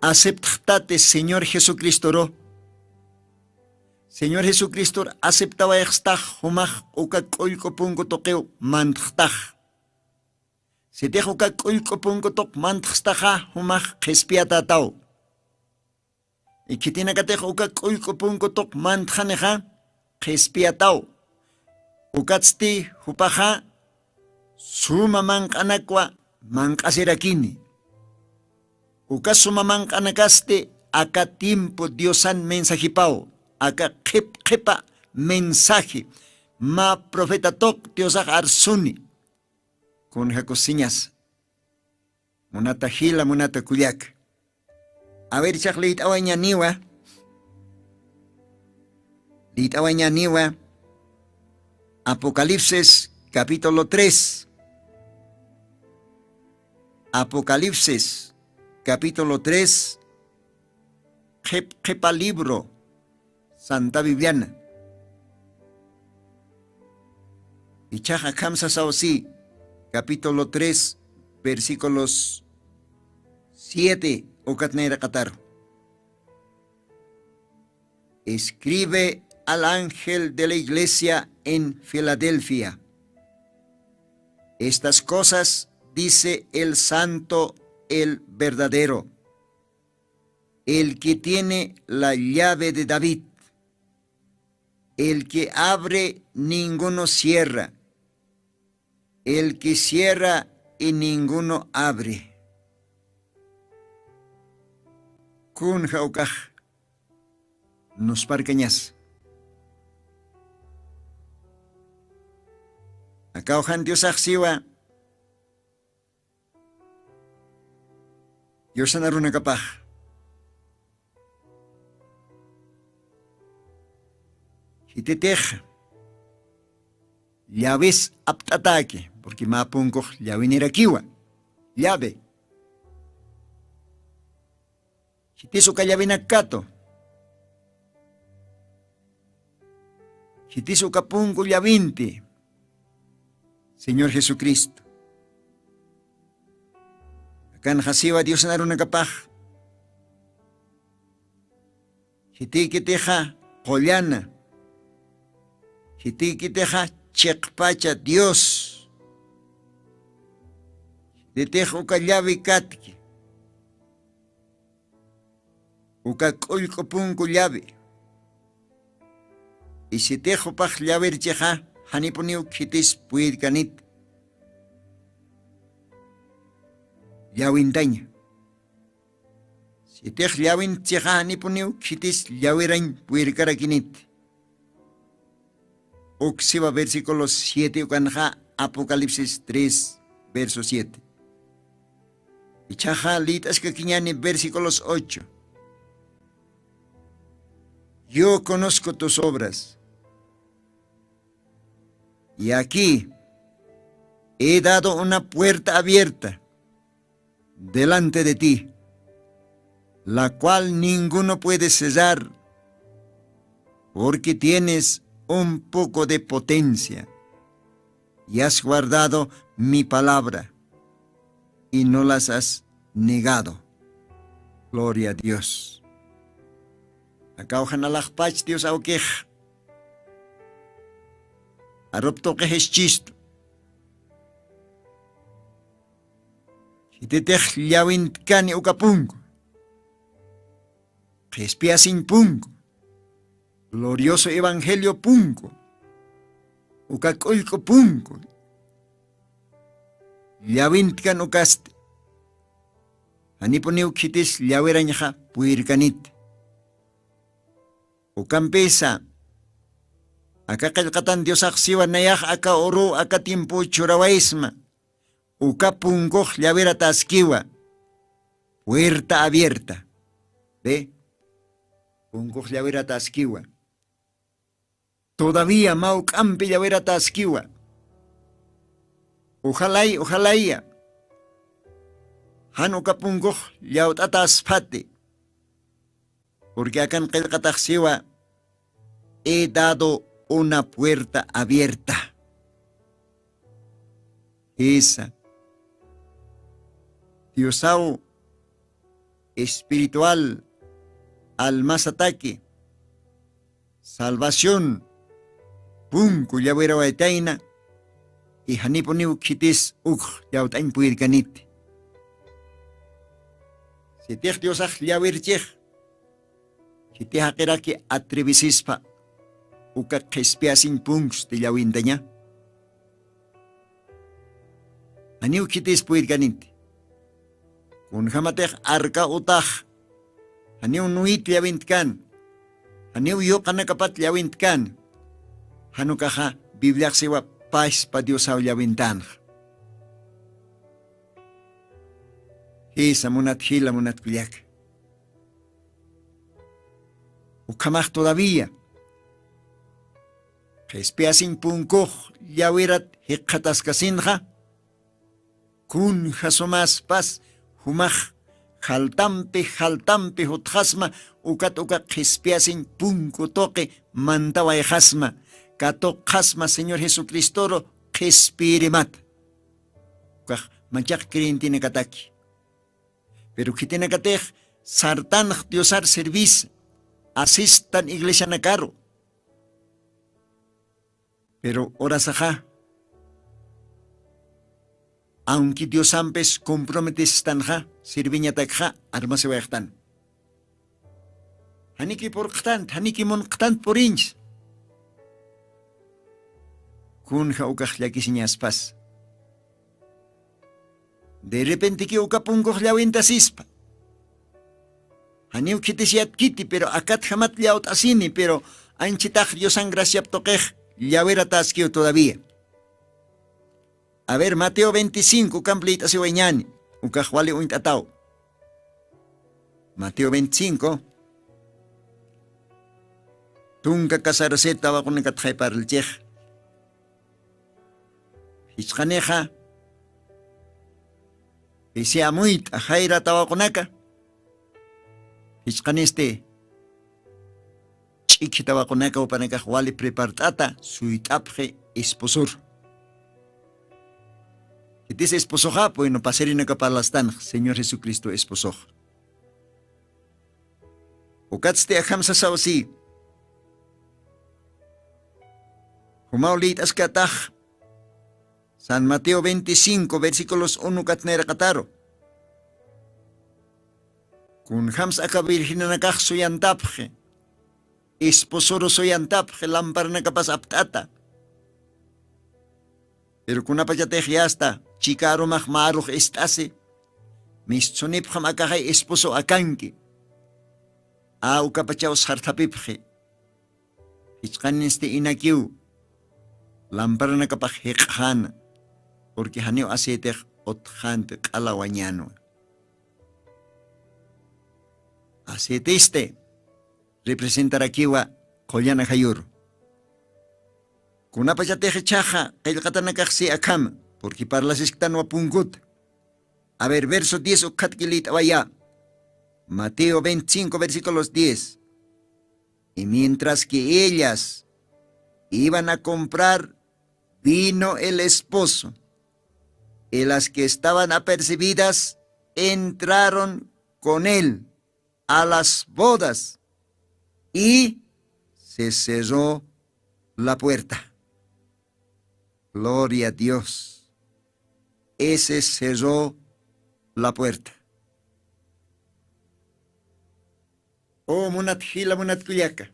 Aceptate, Señor Jesucristo ro. Señor Jesucristo aceptawayaksta humaj uka kulko punko tokeo mandhtaj. Si te uka kulko punko tok mandhstaja humaj kespiata tao. Y que tiene que tener uka kulko punko tok mandhaneja kespiatao. Ukatsti hupaja suma mankanakwa mankasirakini. Uka suma mankanakaste aka tiempo Diosan mensajipao. Aka kepa mensaje. Ma profeta tok Diosaj arsuni. Con jacosiñas. Monata hila, monata kuyak. A ver, chak lit awanya niwa. Lit awanya niwa. Apocalipsis capítulo 3. Apocalipsis capítulo 3. Jepa libro. Santa Bibliana. Y chaja kamsa sausi. Capítulo 3. Versículos 7. Okatneira Qatar. Escribe al ángel de la iglesia en Filadelfia. Estas cosas dice el santo, el verdadero, el que tiene la llave de David, el que abre ninguno cierra, el que cierra y ninguno abre. Kun jaukaj nos parqueñas. Acá ojan Diosaj siwa. Diosan aruna kapaj. Hitetej. Llaves aptatake. Porque ma punko llave nerakiwa. Llave. Hitiso kallavinakato. Hitiso kapunko llavinti. Señor Jesucristo. Akan hasiwa Dios naruna kapaj. Hitikiteja kollana. Hitikiteja chekpacha Dios. Hiteja uka llavi katki. Uka kulko punko llave. Y si tejo paj llaver cheja, haniponiu kitis puirkanit. Llawintaña. Si tej llawin cheja haniponiu kitis llawerain puirkarakinit. Uxiva versículo 7 ukanja Apocalipsis 3 verso 7. Y chaja litas que quiñani versículos 8. Yo conozco tus obras. Y aquí he dado una puerta abierta delante de ti, la cual ninguno puede cesar, porque tienes un poco de potencia y has guardado mi palabra y no las has negado. Gloria a Dios. Acá ojanalajpach Dios auquej. Aropto quejes chisto. Hitetech llawint cani ucapungo. Jespiasin pungo. Glorioso evangelio pungo. Ucacolco pungo. Llawint can ucaste. Aniponiu kitis llawerañaja puircanit. Ucampesa. Acá calcatan Dios axiwa nayaj acá oro acá tiempo churawaisma. Uca pungoj llawera tasquiwa. Puerta abierta. ¿Ve? Pungoj llawera tasquiwa. Todavía maucampe llawera tasquiwa. Ojalá ya. Hanuka pungoj llautata aspate. Porque acá en calcataxiwa he dado una puerta abierta. Esa. Diosao espiritual al más ataque. Salvación. Punku llawera waitaina. Y haniponiu kitis yautain puirkanit. Si tech Diosaj llawerchej. Si te hakera que atrevisispa. Uka kespiasin punks de llawindaña. Aniu kitis puirkanit. Kun hamatech arka utaj. Aniu nuit llawintkan. Aniu yokanakapat llawintkan. Hanukaja Biblia sewa paz pa Dios au llawintan. Hisa munat hila munat kuyak. Ukamaj todavía. Jespiasin punkoj llawerat hiqataskasinja. Kun jasomas pas humaj jaltampe hutjasma ukat jespiasin punko toque mantawa jasma. Kato jasma Señor Jesucristo jespirimat. Ukaj manchak kirintine kataki. Pero que tiene que tener sartan diosar servicio, asistan iglesia na caro. Pero ora saja, aunque Dios ampes comprometes tanja, sirviña takja, arma se vayan. Haniki por ktant, haniki mon ktant por inch. Kun jaukaj yaki siñas pas. De repente que ucapungoj llawinta sispa. Haniu kitisiat kiti, pero akat jamat llaut asini, pero anchitaj Diosan gracia toquej, llawera tasquio todavía. A ver, Mateo 25, camplita se wañani, ucajwale uintatao. Mateo 25. Tunca casarceta va con el catjay para el chej. Hichkaneja. Y sea muy ajaira tabaconaka. Hichkaneste. Chiqui tabaconaka o panaka wale prepartata suitapje esposor. Y dice esposoja, pues no paserina capalastan, Señor Jesucristo esposoj. O katste ajamsa sausi. Humaulit askataj. San Mateo 25, versículos 1 katnera kataro. Kun hams aka virgina nakaj soyantapje. Esposoro soyantapje lampar nakapas aptata. Pero kun apayatej yasta, chikaro mahmaruj estase. Mistsonipjam akajay esposo akanki. Au kapachao sartapipje. Hichkan este inakiu. Lampar nakapaj hekjana. Porque haneo aceite otjante calawañano. Aceite este representará kiwa koyana hayur. Kunapa ya teje chaja, el katanakajsi akam, porque parlas esktano apungut. A ver, verso 10, ukatkilit vaya. Mateo 25, versículos 10. Y mientras que ellas iban a comprar, vino el esposo, y las que estaban apercibidas entraron con él a las bodas, y se cerró la puerta. Gloria a Dios. Ese cerró la puerta. Oh, munat hila munat kuyaka.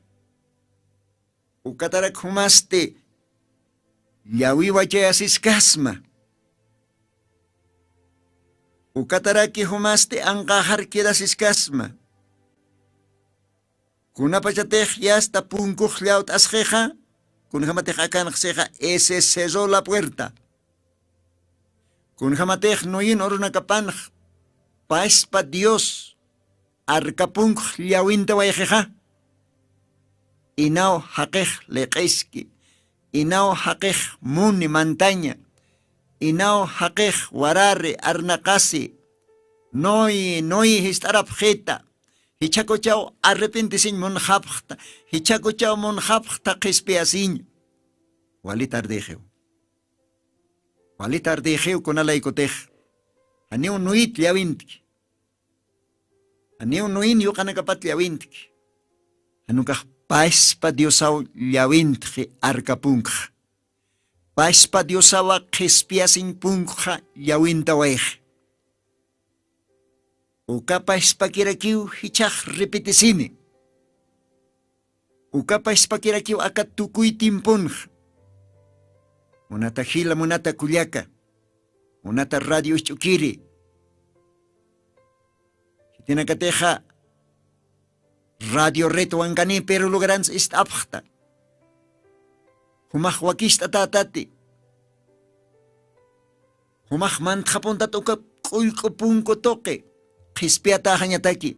Ukatarak humaste. Yawi wachaya siskasma. Ukataraki humaste angkahar kira siskasma. Kuna pachatej yasta punkuj liaut asjeja. Kuna jamatej akan xeja. Ese cerró la puerta. Kuna jamatej noyin oruna kapanj. Paz pa Dios. Arkapunk liawinta wayjeja. Inao haqej leqeski. Inao haqej muni montaña. Inao haqej warare arnaqasi. Noi histarap jeta. Hichaco chao arrepentisin monjapta. Hichaco chao monjapta qispiasin. Walitar dejeu. Walitar dejeu con alaikotej. Aniu nuit liawintik. Aniu nuin yuqanakapat liawintik. Anukaj paispa diosau liawintje arkapunkja. Paispa diosawa qispiasin punkja liawinta waij. Ukapa ispakirakiu hichaj repetisini. Ukapa ispakirakiu akat tukui timpunj. Munata hila munata kuliaka. Munata radio chukiri. Hitinakateja radio reto angani pero lugarans ist abhta. Humach wakista tatati. Humach mantjapontat ukap kulkopunko toque. Qispiata hañataki.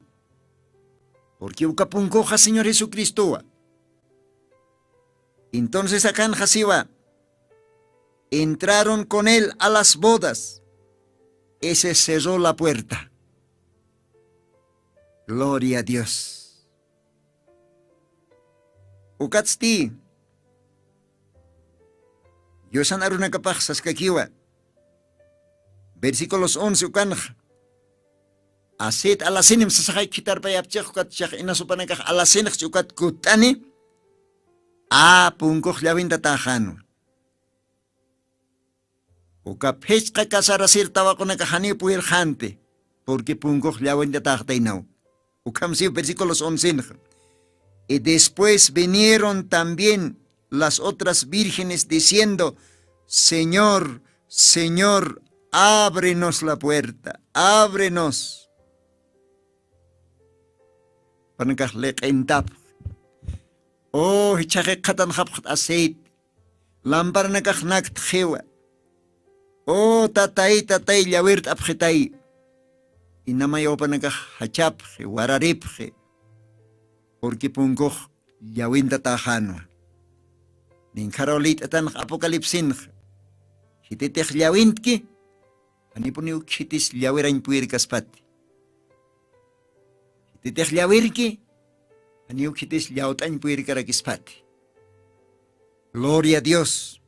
Porque ukapunkoja Señor Jesucristo. Entonces acá en Jasiba entraron con él a las bodas. Ese cerró la puerta. Gloria a Dios. Ukatsti. Yosan aruna kapaj saskakiwa. Versículos 11 ukanj. Asit alasinim sasakay kitar payapchak kat chak inasupanakak alasinak chukat kutani. Pungkoh llawin tatahano. Ukapech ka kasarasir tawa ko nakahani puhir jante. Porque pungkoh llawin tatahtainaw. Ukamsiw versículos 11. Y después vinieron también las otras vírgenes diciendo, Señor, Señor, ábrenos la puerta, ábrenos. Panakah leqentap. Oh, hichake katan hapkat aceit. Lampar nakah nakt jewa. Oh, tatay llawirt abjetay. Inamayo panakah hachap, wararip. Porque punkoh llawinta tajano. Nin karolit atan apokalipsin. Hititech llawintki. Anipuniuk hitis llawirain puir kaspati. Hititech llawirki. Aniuk hitis llautain puir karakispati. Gloria a Dios.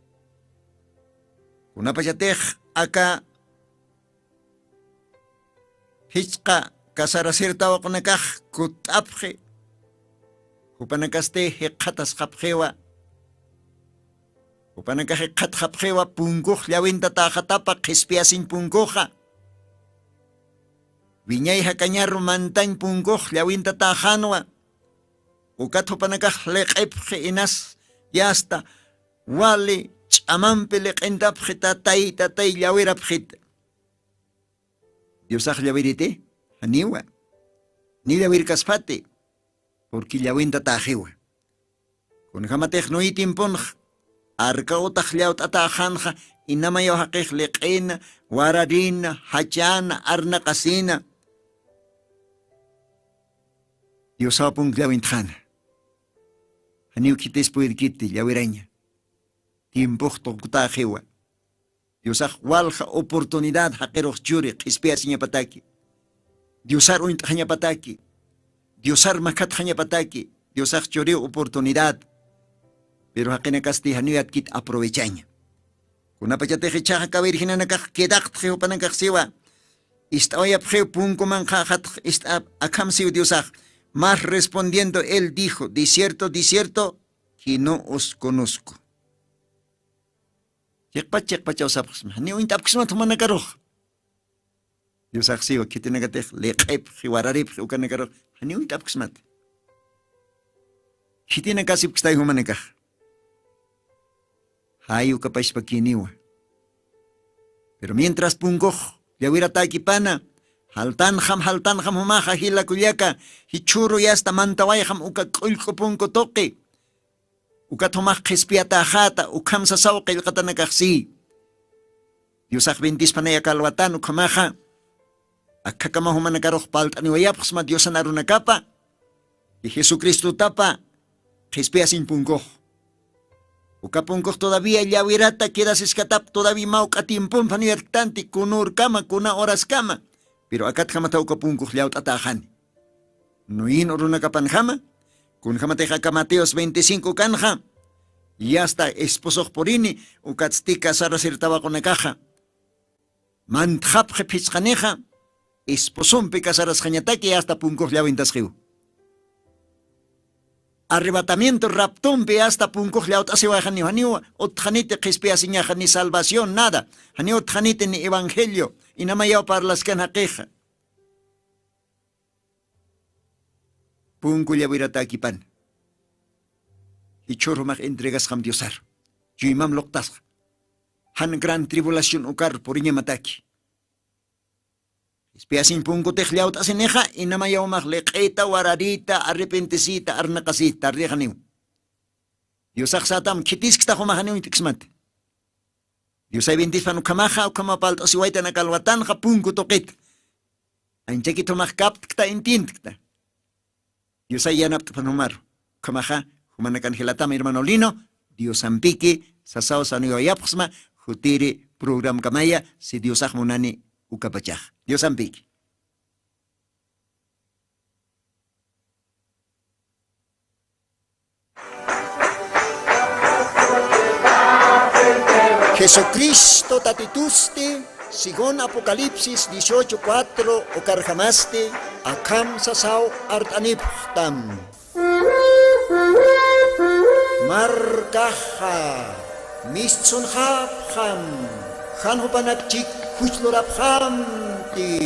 Kunapachatech aka hichka kasarasir tawa kunakah kutapje. Kupanakaste hekatas kapjewa. Kupanakah hekat kapjewa pungkuh llawinta tajatapa qispiasin pungkuja. Viñay hakanyar mantañ pungkuh llawinta tajanwa. Ukat hupanakah leqepje inas yasta wali chamampe leqentapje tatay llawirapjit. Diosaj llawirite aniwa. Ni llawir kaspate. Porque llawinta tajewa. Kun jamatej no itimponj. Arkao tajliaut atajanja. Inamayo haqej leqena, wararina, hachana, arnaqasina. Diosapung llawintjana. Haniu kites puirkiti llawiraña. Tiempoj tokutajewa. Diosaj walja oportunidad haqiruq churi qispiasiña pataki. Diosar uintaqaña pataki. Diosar makatqaña pataki. Diosaj churi oportunidad. Pero haqina kasti hanuyat kit aprovechaña. Kunapachateje chaja ka virginana kaq kedaqtje upanakaq siwa. Istawaya pje punkuman qaqat ista akam siw Diosaj. Más respondiendo él dijo, de cierto, que no os conozco. Chekpacha usapqisma. Ni uintapqisma tumanakaruq. Diosaj siwa kitinakatej leqep jiwararip ukanakaruq. Ni uintapqismat. Kitinakasipqistay humanakaj. Hayu kapashpa kiniwa. Pero mientras punkoq llawira taikipana, haltan ham humaja hila kuyaka, hichuru yasta mantawayham uka kulko punko toqi. Uka tomaq qispiata ajata, ukam sasawqa ilqatanakaqsi. Diosaq bentispanaya kalwatan ukamaja. Akakama humanakaruq paltani wayapqsma Diosa narunakapa. Y Jesucristo tapa, qispiasin punkoq. Uka punkoq todavía llawirata quedas escatap todavía mauka tiempon paniyartanti kunur kama, kuna horas kama. Pero akat hamata uka punkoq llaut atajan. Nuin urunakapan hama, kun hamateja Mateos 25 kanja. Y hasta esposoq porini, ukatstika sarasirtaba konakaja. Mantjapje pichkaneja, esposompe kasaras hañataki hasta punkoq llawintasqiu. Arrebatamiento raptompe hasta punkoq llaut asiwa haniu otjanite qispiasiña ni salvación nada. Haniu otjanite ni evangelio. Inamayao parlaskan hakeja. Punku llawirata akipan. Hichorumaj entregas ham Diosar. Yuimam loktas. Han gran tribulación ukar poriña mataki. Espiasin punku tejliaut aseneja inamayao mag leqeta wararita arrepentesita arnaqasita arrihaniu. Diosaj satam kitiskta humahaniu intiksmat. Dios ay bentispan ukamaja ukamapalt osiwaita nakalwatan punku toqit. Anchakito mahkapt kta intintkta. Dios ay yanapt panumar. Ukamaja humanakan hilatama hermano Lino. Dios ampiki sasao sanuyo yapsma jutiri program kamaya si Dios munani ukapachaj. Dios ampiki. Jesucristo tatituste, según Apocalipsis 18:4, okarjamaste, akam sasao artaniptam. Markaha, mischunhabham, hanhupanakchik huchlorabhamti.